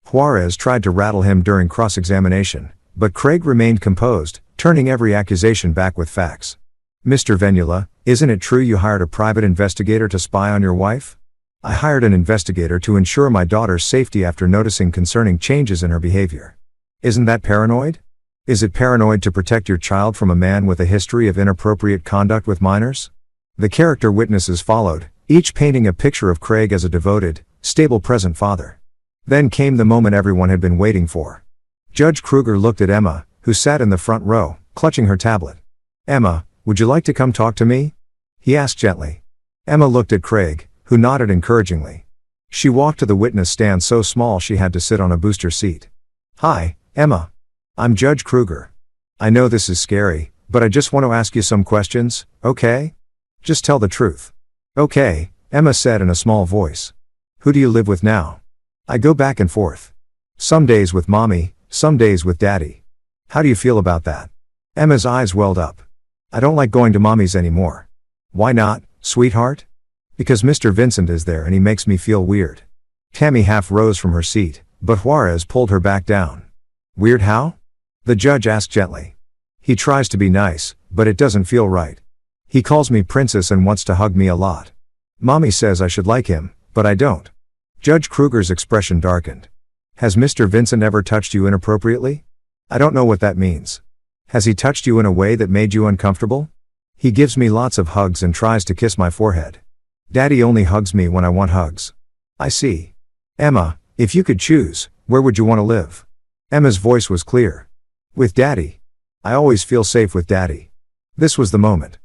Juarez tried to rattle him during cross-examination, but Craig remained composed, turning every accusation back with facts. Mr. Venula, isn't it true you hired a private investigator to spy on your wife? I hired an investigator to ensure my daughter's safety after noticing concerning changes in her behavior. Isn't that paranoid? Is it paranoid to protect your child from a man with a history of inappropriate conduct with minors? The character witnesses followed, each painting a picture of Craig as a devoted, stable present father. Then came the moment everyone had been waiting for. Judge Kruger looked at Emma, who sat in the front row, clutching her tablet. Emma, would you like to come talk to me? He asked gently. Emma looked at Craig, who nodded encouragingly. She walked to the witness stand so small she had to sit on a booster seat. Hi, Emma. I'm Judge Kruger. I know this is scary, but I just want to ask you some questions, okay? Just tell the truth. Okay, Emma said in a small voice. Who do you live with now? I go back and forth. Some days with Mommy, some days with Daddy. How do you feel about that? Emma's eyes welled up. I don't like going to Mommy's anymore. Why not, sweetheart? Because Mr. Vincent is there and he makes me feel weird. Tammy half rose from her seat, but Juarez pulled her back down. Weird how? The judge asked gently. He tries to be nice, but it doesn't feel right. He calls me princess and wants to hug me a lot. Mommy says I should like him, but I don't. Judge Kruger's expression darkened. Has Mr. Vincent ever touched you inappropriately? I don't know what that means. Has he touched you in a way that made you uncomfortable? He gives me lots of hugs and tries to kiss my forehead. Daddy only hugs me when I want hugs. I see. Emma, if you could choose, where would you want to live? Emma's voice was clear. With Daddy. I always feel safe with Daddy. This was the moment.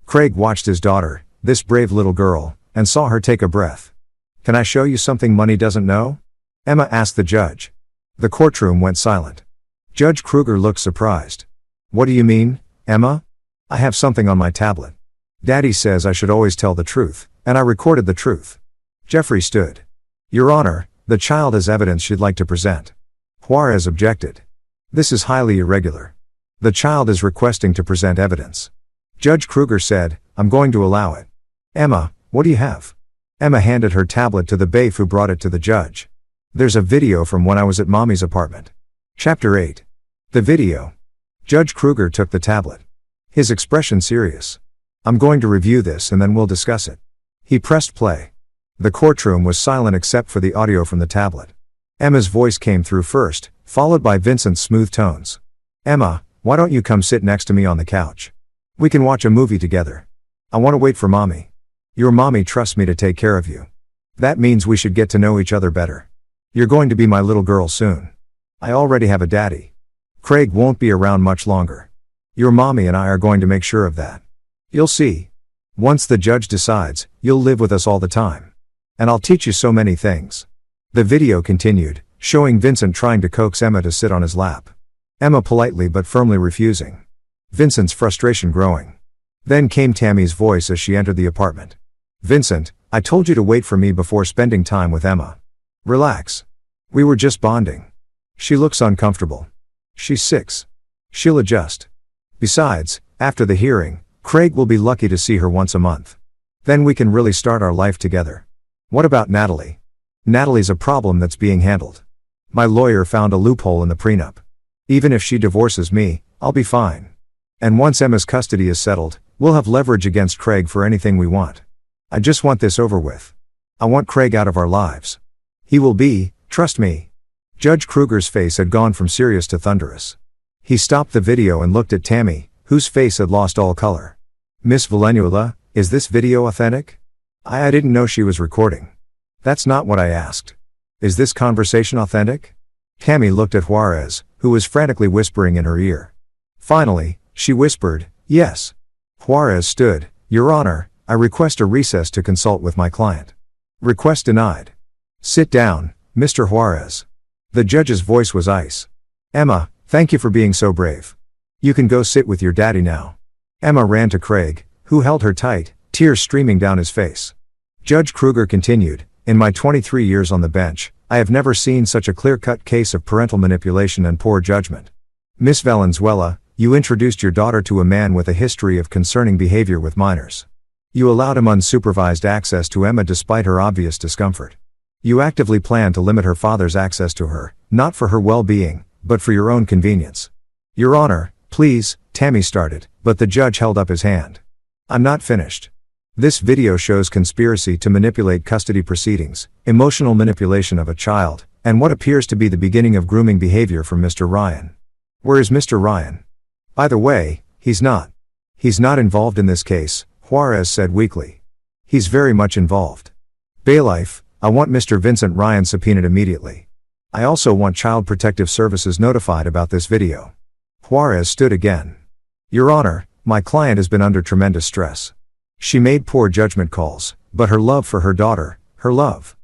Craig watched his daughter, this brave little girl, and saw her take a breath. Can I show you something Money doesn't know? Emma asked the judge. The courtroom went silent. Judge Kruger looked surprised. What do you mean, Emma? I have something on my tablet. Daddy says I should always tell the truth, and I recorded the truth. Jeffrey stood. Your Honor, the child has evidence she'd like to present. Juarez objected. This is highly irregular. The child is requesting to present evidence. Judge Kruger said, I'm going to allow it. Emma, what do you have? Emma handed her tablet to the bailiff who brought it to the judge. There's a video from when I was at Mommy's apartment. Chapter 8. The video. Judge Kruger took the tablet. His expression serious. I'm going to review this and then we'll discuss it. He pressed play. The courtroom was silent except for the audio from the tablet. Emma's voice came through first, followed by Vincent's smooth tones. Emma, why don't you come sit next to me on the couch? We can watch a movie together. I want to wait for Mommy. Your Mommy trusts me to take care of you. That means we should get to know each other better. You're going to be my little girl soon. I already have a daddy. Craig won't be around much longer. Your Mommy and I are going to make sure of that. You'll see. Once the judge decides, you'll live with us all the time. And I'll teach you so many things. The video continued, showing Vincent trying to coax Emma to sit on his lap. Emma politely but firmly refusing. Vincent's frustration growing. Then came Tammy's voice as she entered the apartment. Vincent, I told you to wait for me before spending time with Emma. Relax. We were just bonding. She looks uncomfortable. She's 6. She'll adjust. Besides, after the hearing, Craig will be lucky to see her once a month. Then we can really start our life together. What about Natalie? Natalie's a problem that's being handled. My lawyer found a loophole in the prenup. Even if she divorces me, I'll be fine. And once Emma's custody is settled, we'll have leverage against Craig for anything we want. I just want this over with. I want Craig out of our lives. He will be, trust me. Judge Kruger's face had gone from serious to thunderous. He stopped the video and looked at Tammy, whose face had lost all color. Miss Valenzuela, is this video authentic? I didn't know she was recording. That's not what I asked. Is this conversation authentic? Tammy looked at Juarez, who was frantically whispering in her ear. Finally, she whispered, yes. Juarez stood. Your Honor, I request a recess to consult with my client. Request denied. Sit down, Mr. Juarez. The judge's voice was ice. Emma, thank you for being so brave. You can go sit with your daddy now. Emma ran to Craig, who held her tight, tears streaming down his face. Judge Kruger continued, in my 23 years on the bench, I have never seen such a clear-cut case of parental manipulation and poor judgment. Miss Valenzuela, you introduced your daughter to a man with a history of concerning behavior with minors. You allowed him unsupervised access to Emma despite her obvious discomfort. You actively planned to limit her father's access to her, not for her well-being, but for your own convenience. Your Honor, please, Tammy started, but the judge held up his hand. I'm not finished. This video shows conspiracy to manipulate custody proceedings, emotional manipulation of a child, and what appears to be the beginning of grooming behavior from Mr. Ryan. Where is Mr. Ryan? By the way, he's not. He's not involved in this case, Juarez said weakly. He's very much involved. Bailiff, I want Mr. Vincent Ryan subpoenaed immediately. I also want Child Protective Services notified about this video. Juarez stood again. Your Honor, my client has been under tremendous stress. She made poor judgment calls, but her love for her daughter, her love.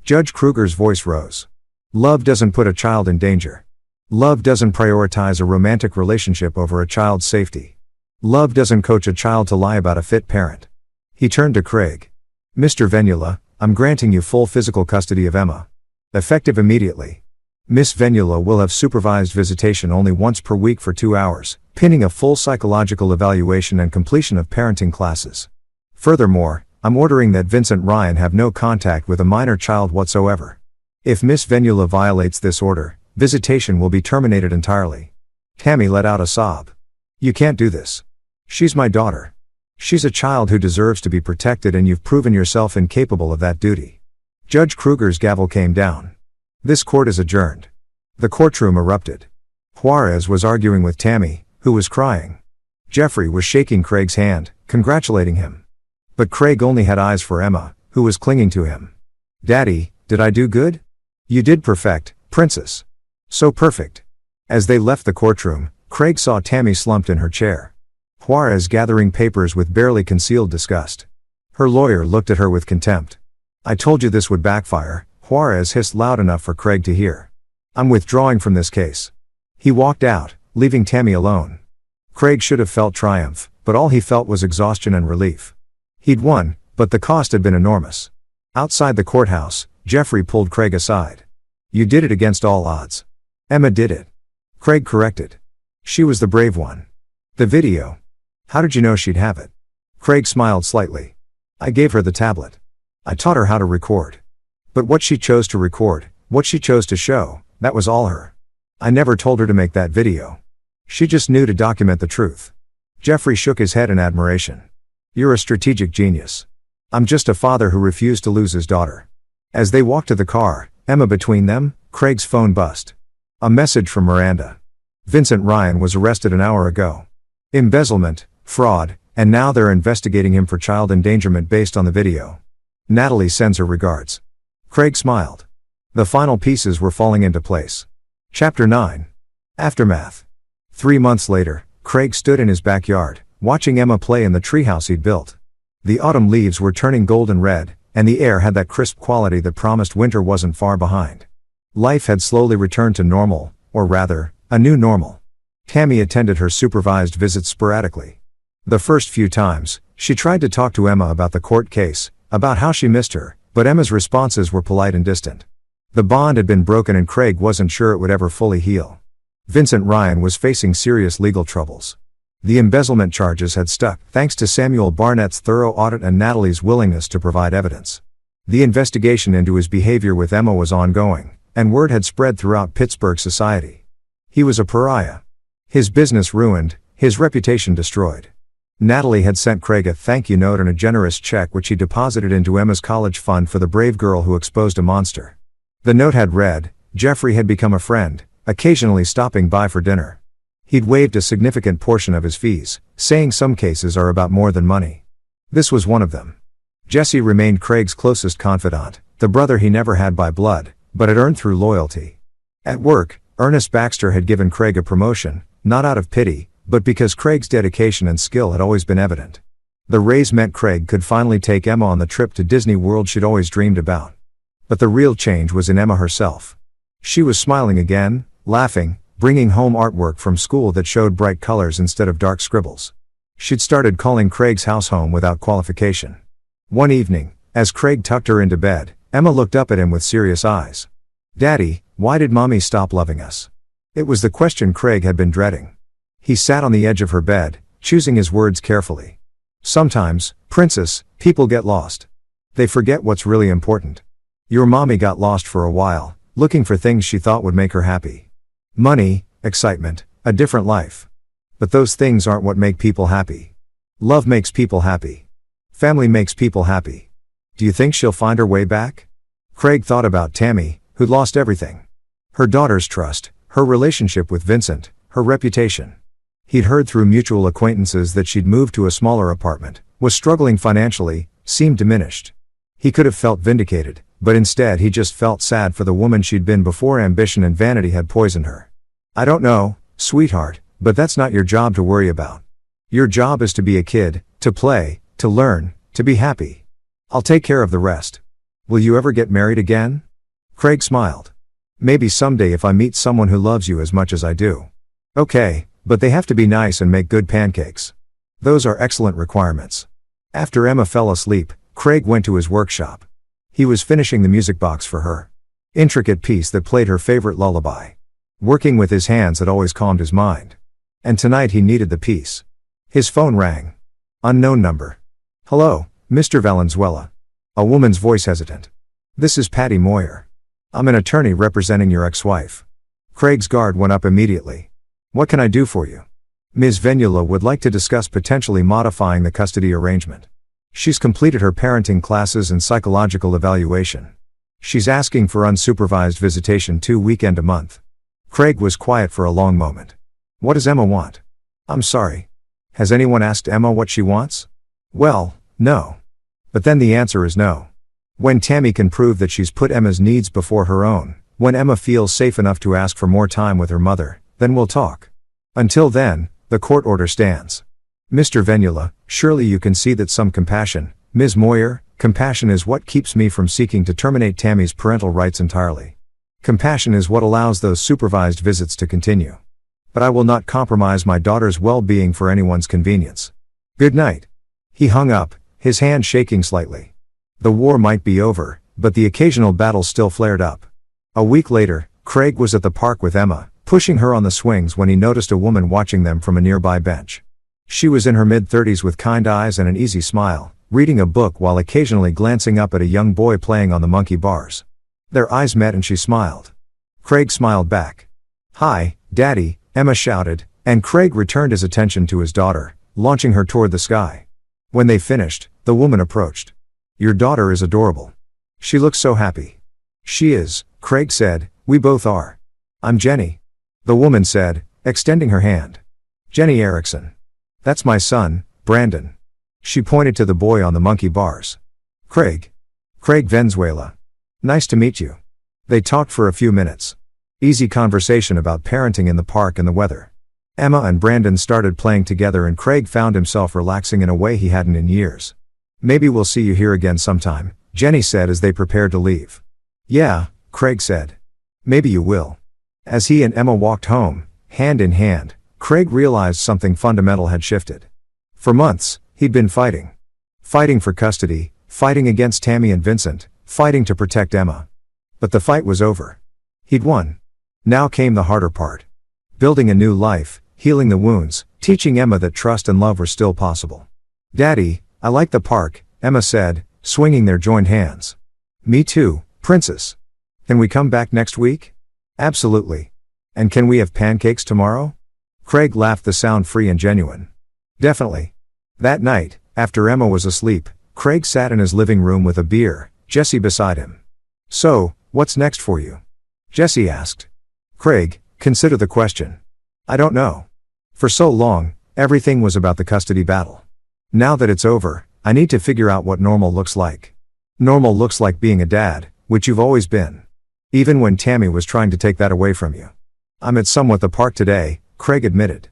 Judge Kruger's voice rose. Love doesn't put a child in danger. Love doesn't prioritize a romantic relationship over a child's safety. Love doesn't coach a child to lie about a fit parent. He turned to Craig. Mr. Valenzuela, I'm granting you full physical custody of Emma. Effective immediately. Miss Valenzuela will have supervised visitation only once per week for 2 hours, pending a full psychological evaluation and completion of parenting classes. Furthermore, I'm ordering that Vincent Ryan have no contact with a minor child whatsoever. If Miss Valenzuela violates this order, visitation will be terminated entirely. Tammy let out a sob. You can't do this. She's my daughter. She's a child who deserves to be protected, and you've proven yourself incapable of that duty. Judge Kruger's gavel came down. This court is adjourned. The courtroom erupted. Juarez was arguing with Tammy, who was crying. Jeffrey was shaking Craig's hand, congratulating him. But Craig only had eyes for Emma, who was clinging to him. Daddy, did I do good? You did perfect, princess. So perfect. As they left the courtroom, Craig saw Tammy slumped in her chair. Juarez gathering papers with barely concealed disgust. Her lawyer looked at her with contempt. I told you this would backfire, Juarez hissed loud enough for Craig to hear. I'm withdrawing from this case. He walked out, leaving Tammy alone. Craig should have felt triumph, but all he felt was exhaustion and relief. He'd won, but the cost had been enormous. Outside the courthouse, Jeffrey pulled Craig aside. You did it against all odds. Emma did it. Craig corrected. She was the brave one. The video. How did you know she'd have it? Craig smiled slightly. I gave her the tablet. I taught her how to record. But what she chose to record, what she chose to show, that was all her. I never told her to make that video. She just knew to document the truth. Jeffrey shook his head in admiration. You're a strategic genius. I'm just a father who refused to lose his daughter. As they walked to the car, Emma between them, Craig's phone buzzed. A message from Miranda. Vincent Ryan was arrested an hour ago. Embezzlement, fraud, and now they're investigating him for child endangerment based on the video. Natalie sends her regards. Craig smiled. The final pieces were falling into place. Chapter 9. Aftermath. 3 months later, Craig stood in his backyard, watching Emma play in the treehouse he'd built. The autumn leaves were turning golden red, and the air had that crisp quality that promised winter wasn't far behind. Life had slowly returned to normal, or rather, a new normal. Tammy attended her supervised visits sporadically. The first few times, she tried to talk to Emma about the court case, about how she missed her, but Emma's responses were polite and distant. The bond had been broken and Craig wasn't sure it would ever fully heal. Vincent Ryan was facing serious legal troubles. The embezzlement charges had stuck, thanks to Samuel Barnett's thorough audit and Natalie's willingness to provide evidence. The investigation into his behavior with Emma was ongoing, and word had spread throughout Pittsburgh society. He was a pariah. His business ruined, his reputation destroyed. Natalie had sent Craig a thank you note and a generous check which he deposited into Emma's college fund for the brave girl who exposed a monster. The note had read, Jeffrey had become a friend, occasionally stopping by for dinner. He'd waived a significant portion of his fees, saying some cases are about more than money. This was one of them. Jesse remained Craig's closest confidant, the brother he never had by blood, but had earned through loyalty. At work, Ernest Baxter had given Craig a promotion, not out of pity, but because Craig's dedication and skill had always been evident. The raise meant Craig could finally take Emma on the trip to Disney World she'd always dreamed about. But the real change was in Emma herself. She was smiling again, laughing, bringing home artwork from school that showed bright colors instead of dark scribbles. She'd started calling Craig's house home without qualification. One evening, as Craig tucked her into bed, Emma looked up at him with serious eyes. "Daddy, why did Mommy stop loving us?" It was the question Craig had been dreading. He sat on the edge of her bed, choosing his words carefully. "Sometimes, Princess, people get lost. They forget what's really important. Your mommy got lost for a while, looking for things she thought would make her happy. Money, excitement, a different life. But those things aren't what make people happy. Love makes people happy. Family makes people happy. Do you think she'll find her way back?" Craig thought about Tammy, who'd lost everything. Her daughter's trust, her relationship with Vincent, her reputation. He'd heard through mutual acquaintances that she'd moved to a smaller apartment, was struggling financially, seemed diminished. He could have felt vindicated, but instead he just felt sad for the woman she'd been before ambition and vanity had poisoned her. "I don't know, sweetheart, but that's not your job to worry about. Your job is to be a kid, to play, to learn, to be happy. I'll take care of the rest. Will you ever get married again?" Craig smiled. "Maybe someday if I meet someone who loves you as much as I do." "Okay, but they have to be nice and make good pancakes. Those are excellent requirements." After Emma fell asleep, Craig went to his workshop. He was finishing the music box for her. Intricate piece that played her favorite lullaby. Working with his hands had always calmed his mind. And tonight he needed the peace. His phone rang. Unknown number. "Hello, Mr. Valenzuela." A woman's voice hesitant. "This is Patty Moyer. I'm an attorney representing your ex-wife." Craig's guard went up immediately. "What can I do for you?" "Ms. Venula would like to discuss potentially modifying the custody arrangement. She's completed her parenting classes and psychological evaluation. She's asking for unsupervised visitation 2 weekends a month." Craig was quiet for a long moment. "What does Emma want?" "I'm sorry. Has anyone asked Emma what she wants?" "Well, no. But then the answer is no. When Tammy can prove that she's put Emma's needs before her own, when Emma feels safe enough to ask for more time with her mother, then we'll talk. Until then, the court order stands." "Mr. Venula, surely you can see that some compassion." "Ms. Moyer, compassion is what keeps me from seeking to terminate Tammy's parental rights entirely. Compassion is what allows those supervised visits to continue. But I will not compromise my daughter's well-being for anyone's convenience. Good night." He hung up, his hand shaking slightly. The war might be over, but the occasional battle still flared up. A week later, Craig was at the park with Emma, pushing her on the swings when he noticed a woman watching them from a nearby bench. She was in her mid-30s with kind eyes and an easy smile, reading a book while occasionally glancing up at a young boy playing on the monkey bars. Their eyes met and she smiled. Craig smiled back. "Hi, Daddy," Emma shouted, and Craig returned his attention to his daughter, launching her toward the sky. When they finished, the woman approached. "Your daughter is adorable. She looks so happy." "She is," Craig said, "we both are. I'm Jenny." The woman said, extending her hand. "Jenny Erickson. That's my son, Brandon." She pointed to the boy on the monkey bars. Craig Venezuela. "Nice to meet you." They talked for a few minutes. Easy conversation about parenting in the park and the weather. Emma and Brandon started playing together and Craig found himself relaxing in a way he hadn't in years. "Maybe we'll see you here again sometime," Jenny said as they prepared to leave. "Yeah," Craig said. "Maybe you will." As he and Emma walked home, hand in hand, Craig realized something fundamental had shifted. For months, he'd been fighting. Fighting for custody, fighting against Tammy and Vincent, fighting to protect Emma. But the fight was over. He'd won. Now came the harder part. Building a new life, healing the wounds, teaching Emma that trust and love were still possible. "Daddy, I like the park," Emma said, swinging their joined hands. "Me too, Princess. Can we come back next week?" "Absolutely. And can we have pancakes tomorrow?" Craig laughed, the sound free and genuine. "Definitely." That night, after Emma was asleep, Craig sat in his living room with a beer, Jessie beside him. "So, what's next for you?" Jessie asked. Craig, consider the question. "I don't know. For so long, everything was about the custody battle. Now that it's over, I need to figure out what normal looks like. Normal looks like being a dad, which you've always been. Even when Tammy was trying to take that away from you." "I'm at somewhat the park today," Craig admitted.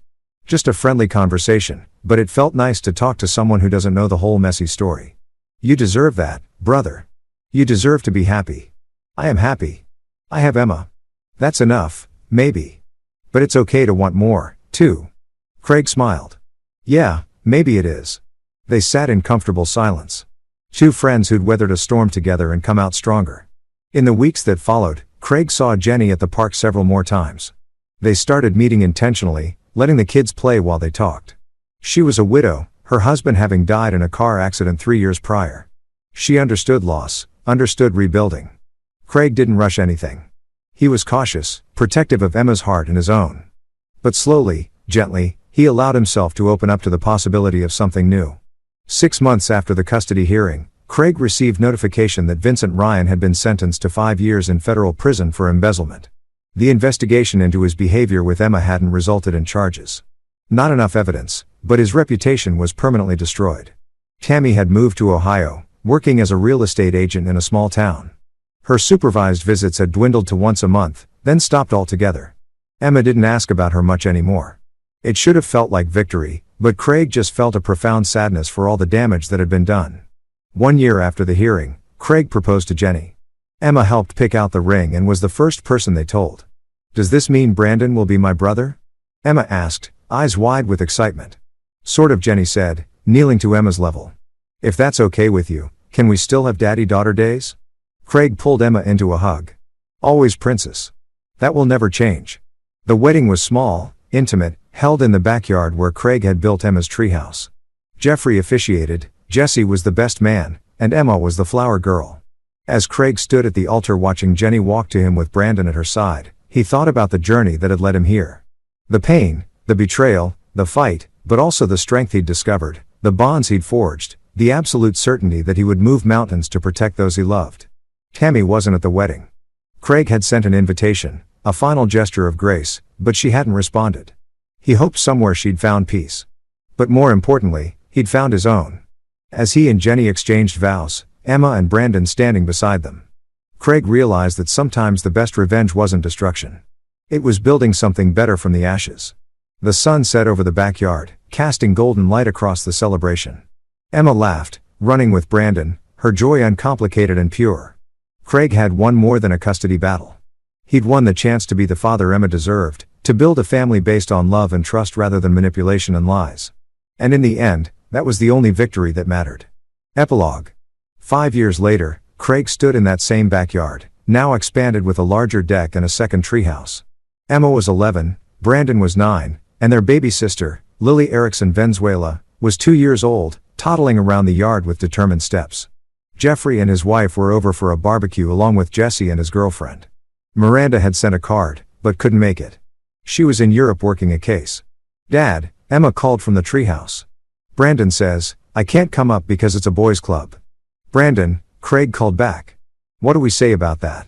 "Just a friendly conversation, but it felt nice to talk to someone who doesn't know the whole messy story." "You deserve that, brother. You deserve to be happy." "I am happy. I have Emma. That's enough, maybe. But it's okay to want more, too." Craig smiled. "Yeah, maybe it is." They sat in comfortable silence. Two friends who'd weathered a storm together and come out stronger. In the weeks that followed, Craig saw Jenny at the park several more times. They started meeting intentionally, letting the kids play while they talked. She was a widow, her husband having died in a car accident 3 years prior. She understood loss, understood rebuilding. Craig didn't rush anything. He was cautious, protective of Emma's heart and his own. But slowly, gently, he allowed himself to open up to the possibility of something new. 6 months after the custody hearing, Craig received notification that Vincent Ryan had been sentenced to 5 years in federal prison for embezzlement. The investigation into his behavior with Emma hadn't resulted in charges. Not enough evidence, but his reputation was permanently destroyed. Tammy had moved to Ohio, working as a real estate agent in a small town. Her supervised visits had dwindled to once a month, then stopped altogether. Emma didn't ask about her much anymore. It should have felt like victory, but Craig just felt a profound sadness for all the damage that had been done. 1 year after the hearing, Craig proposed to Jenny. Emma helped pick out the ring and was the first person they told. "Does this mean Brandon will be my brother?" Emma asked, eyes wide with excitement. "Sort of," Jenny said, kneeling to Emma's level. "If that's okay with you, can we still have daddy-daughter days?" Craig pulled Emma into a hug. "Always, Princess. That will never change." The wedding was small, intimate, held in the backyard where Craig had built Emma's treehouse. Jeffrey officiated, Jesse was the best man, and Emma was the flower girl. As Craig stood at the altar watching Jenny walk to him with Brandon at her side, he thought about the journey that had led him here. The pain, the betrayal, the fight, but also the strength he'd discovered, the bonds he'd forged, the absolute certainty that he would move mountains to protect those he loved. Tammy wasn't at the wedding. Craig had sent an invitation, a final gesture of grace, but she hadn't responded. He hoped somewhere she'd found peace. But more importantly, he'd found his own. As he and Jenny exchanged vows, Emma and Brandon standing beside them, Craig realized that sometimes the best revenge wasn't destruction. It was building something better from the ashes. The sun set over the backyard, casting golden light across the celebration. Emma laughed, running with Brandon, her joy uncomplicated and pure. Craig had won more than a custody battle. He'd won the chance to be the father Emma deserved, to build a family based on love and trust rather than manipulation and lies. And in the end, that was the only victory that mattered. Epilogue. 5 years later, Craig stood in that same backyard, now expanded with a larger deck and a second treehouse. Emma was 11, Brandon was 9, and their baby sister, Lily Erickson Venezuela, was 2 years old, toddling around the yard with determined steps. Jeffrey and his wife were over for a barbecue along with Jesse and his girlfriend. Miranda had sent a card, but couldn't make it. She was in Europe working a case. "Dad," Emma called from the treehouse. "Brandon says, I can't come up because it's a boys' club." "Brandon," Craig called back. "What do we say about that?"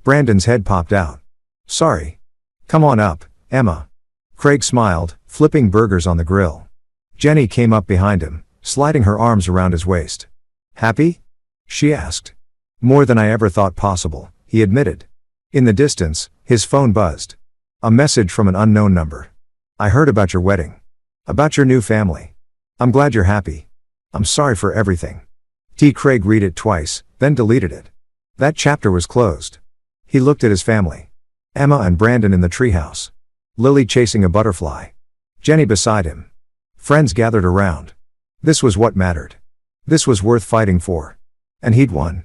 Brandon's head popped out. "Sorry. Come on up, Emma." Craig smiled, flipping burgers on the grill. Jenny came up behind him, sliding her arms around his waist. "Happy?" she asked. "More than I ever thought possible," he admitted. In the distance, his phone buzzed. A message from an unknown number. "I heard about your wedding. About your new family. I'm glad you're happy. I'm sorry for everything." Craig read it twice, then deleted it. That chapter was closed. He looked at his family. Emma and Brandon in the treehouse. Lily chasing a butterfly. Jenny beside him. Friends gathered around. This was what mattered. This was worth fighting for. And he'd won.